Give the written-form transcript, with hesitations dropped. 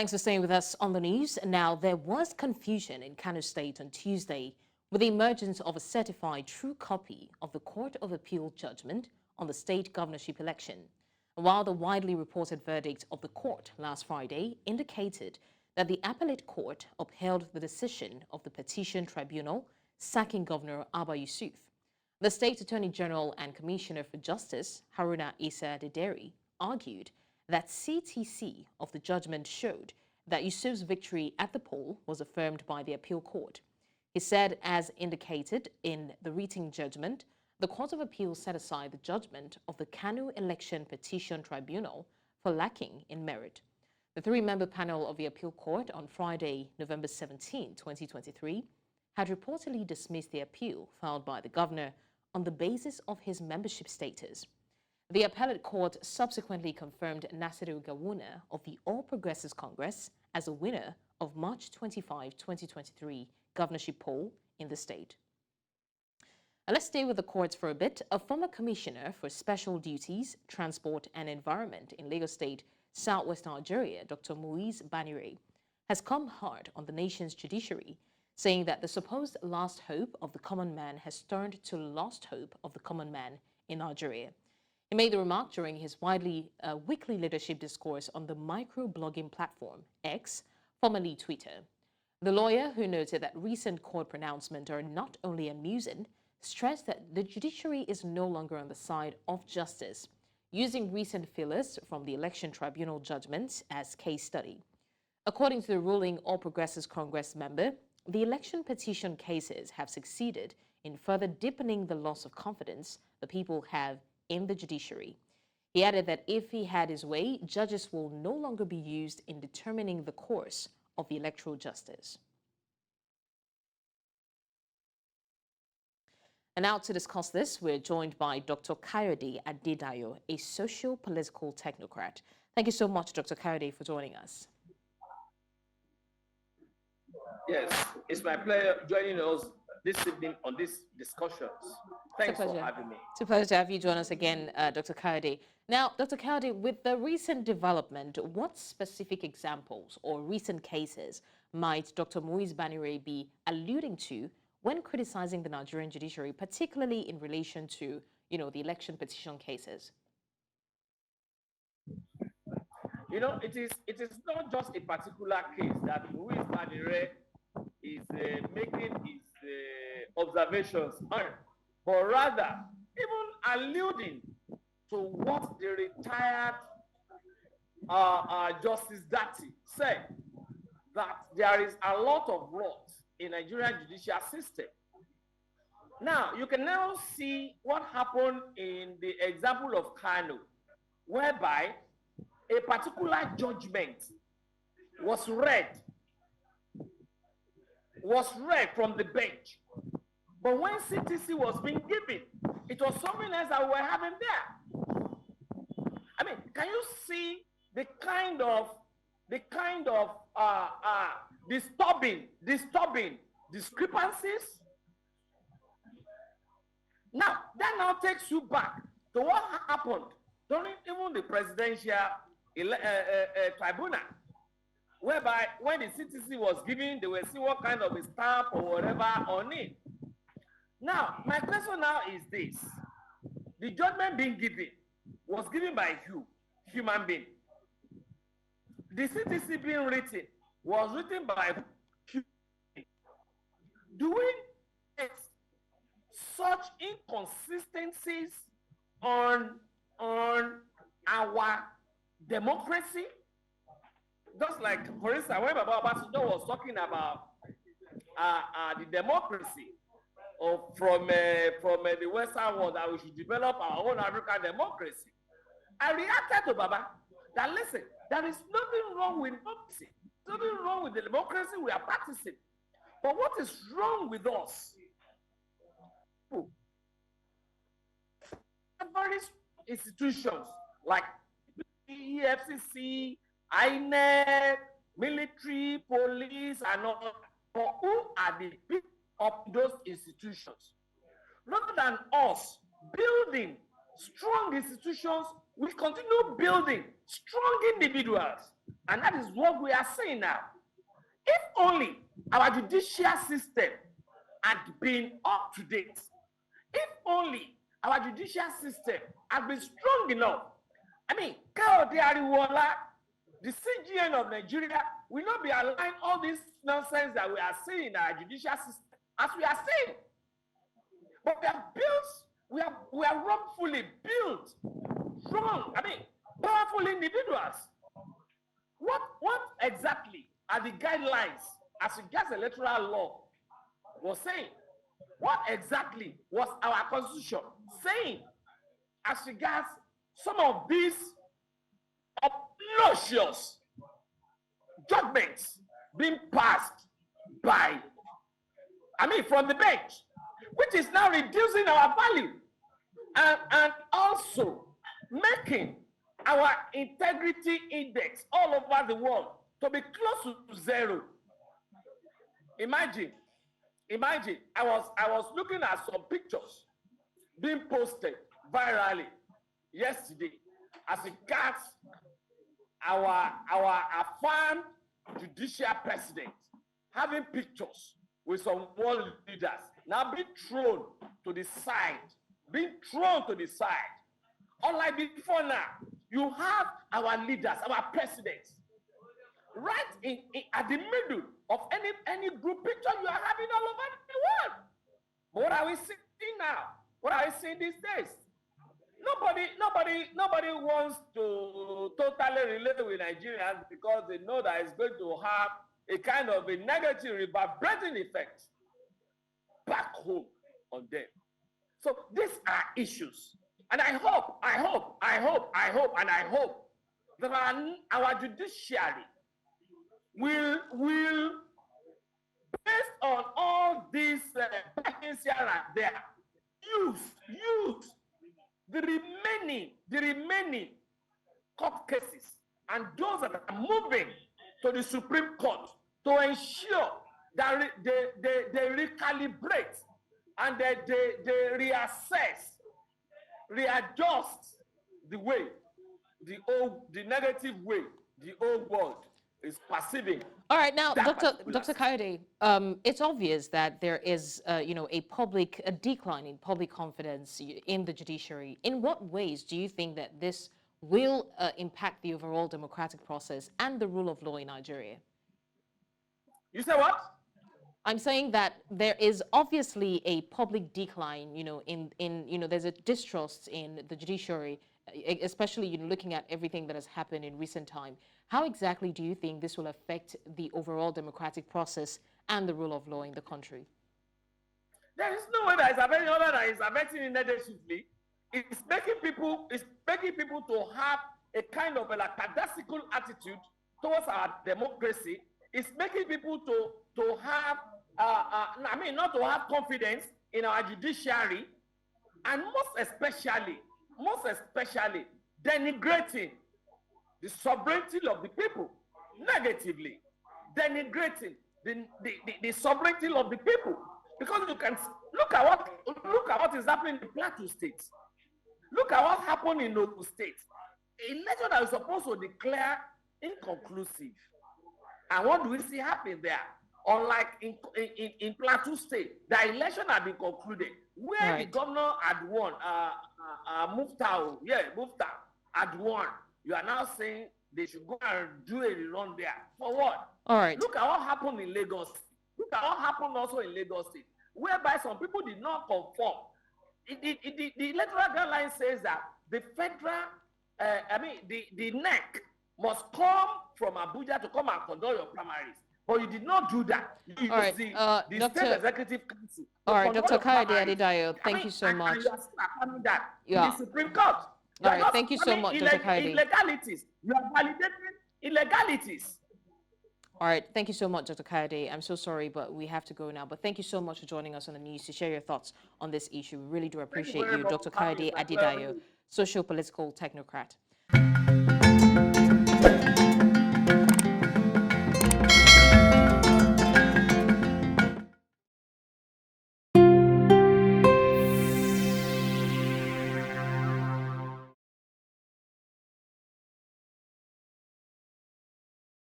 Thanks for staying with us on the news. Now, there was confusion in Kano State on Tuesday with the emergence of a certified true copy of the Court of Appeal judgment on the state governorship election. While the widely reported verdict of the court last Friday indicated that the appellate court upheld the decision of the petition tribunal sacking Governor Abba Yusuf, the State Attorney General and Commissioner for Justice, Haruna Issa Adedayo, argued that CTC of the judgment showed that Yusuf's victory at the poll was affirmed by the appeal court. He said, as indicated in the written judgment, the Court of Appeal set aside the judgment of the Kano Election Petition Tribunal for lacking in merit. The three-member panel of the appeal court on Friday, November 17, 2023, had reportedly dismissed the appeal filed by the governor on the basis of his membership status. The appellate court subsequently confirmed Nasiru Gawuna of the All Progressives Congress as a winner of March 25, 2023 governorship poll in the state. Now let's stay with the courts for a bit. A former commissioner for special duties, transport and environment in Lagos State, Southwest Nigeria, Dr. Muiz Banire, has come hard on the nation's judiciary, saying that the supposed last hope of the common man has turned to lost hope of the common man in Nigeria. He made the remark during his weekly leadership discourse on the micro-blogging platform X, formerly Twitter. The lawyer, who noted that recent court pronouncements are not only amusing, stressed that the judiciary is no longer on the side of justice, using recent fillers from the Election Tribunal judgments as case study. According to the ruling All Progressives Congress member, the election petition cases have succeeded in further deepening the loss of confidence the people have in the judiciary. He added that if he had his way, judges will no longer be used in determining the course of the electoral justice. And now to discuss this, we're joined by Dr. Kayode Adedayo, a socio-political technocrat. Thank you so much, Dr. Kayode, for joining us. Yes, it's my pleasure joining us this evening on these discussions. Thanks for having me. It's a pleasure to have you join us again, Dr. Kayode. Now, Dr. Kayode, with the recent development, what specific examples or recent cases might Dr. Muiz Banire be alluding to when criticizing the Nigerian judiciary, particularly in relation to, the election petition cases? It is not just a particular case that Muiz Banire is making his observations on, but rather even alluding to what the retired Justice Dati said, that there is a lot of rot in Nigerian judicial system. Now, you can now see what happened in the example of Kano, whereby a particular judgment was read from the bench. But when CTC was being given, it was something else that we were having there. I mean, can you see the kind of disturbing discrepancies? Now, that now takes you back to what happened during even the presidential tribunal, whereby when the CTC was given, they were seeing what kind of a stamp or whatever on it. Now, my question now is this. The judgment being given was given by you, human being. The CTC being written was written by human being. Do we get such inconsistencies on our democracy? Just like, for instance, when Baba Obasanjo was talking about the democracy from the Western world, that we should develop our own African democracy, I reacted to Baba that, listen, there is nothing wrong with democracy, nothing wrong with the democracy we are practicing. But what is wrong with us? Various institutions like EFCC, INEC, military, police, and all. But who are the people of those institutions? Rather than us building strong institutions, we continue building strong individuals. And that is what we are seeing now. If only our judicial system had been up to date, if only our judicial system had been strong enough. I mean, Kayode, the CGN of Nigeria, will not be allowing all this nonsense that we are seeing in our judicial system, as we are seeing. But we are wrongfully built, strong, powerful individuals. What exactly are the guidelines as regards electoral law was saying? What exactly was our constitution saying as regards some of these obnoxious judgments being passed from the bench, which is now reducing our value and also making our integrity index all over the world to be close to zero. Imagine, I was looking at some pictures being posted virally yesterday as regards our affirmed judicial president having pictures with some world leaders now being thrown to the side. Unlike before now, you have our leaders, our presidents, right at the middle of any group picture you are having all over the world. But what are we seeing now? What are we seeing these days? Nobody wants to totally relate with Nigerians because they know that it's going to have a kind of a negative reverberating effect back home on them. So these are issues. And I hope that our judiciary will, based on all these things here and there, use the remaining court cases and those that are moving to the Supreme Court to ensure that they recalibrate and they reassess, readjust the way, the negative way the old world is perceiving. All right, now, Dr. Kayode, it's obvious that there is, a decline in public confidence in the judiciary. In what ways do you think that this will impact the overall democratic process and the rule of law in Nigeria? You say what? I'm saying that there is obviously a public decline, there's a distrust in the judiciary, especially looking at everything that has happened in recent time. How exactly do you think this will affect the overall democratic process and the rule of law in the country? There is no way that it's affecting other than it's affecting it negatively. It's making people to have a kind of a lackadaisical attitude towards our democracy. It's making people to have not to have confidence in our judiciary, and most especially denigrating the sovereignty of the people negatively, denigrating the sovereignty of the people, because you can look at what is happening in Plateau State. Look at what happened in Ogun State. A election that was supposed to declare inconclusive, and what do we see happen there? Unlike in Plateau State, the election had been concluded, where the governor had won, Mufta had won. You are now saying they should go and do a rerun there. For what? All right. Look at what happened in Lagos. Look at what happened also in Lagos State, whereby some people did not conform. The electoral guideline says that the federal, the NEC must come from Abuja to come and conduct your primaries. But you did not do that. You all right, the State Executive Council. All right, Dr. Kayode Adedayo, thank you so much. And you are still affirming that in the Supreme Court. All right, thank you so much, Dr. Kayode. Illegalities. You are validating illegalities. All right, thank you so much, Dr. Kayode. I'm so sorry, but we have to go now. But thank you so much for joining us on the news to share your thoughts on this issue. We really do appreciate you, Dr. Kayode Adedayo, Socio-Political Technocrat.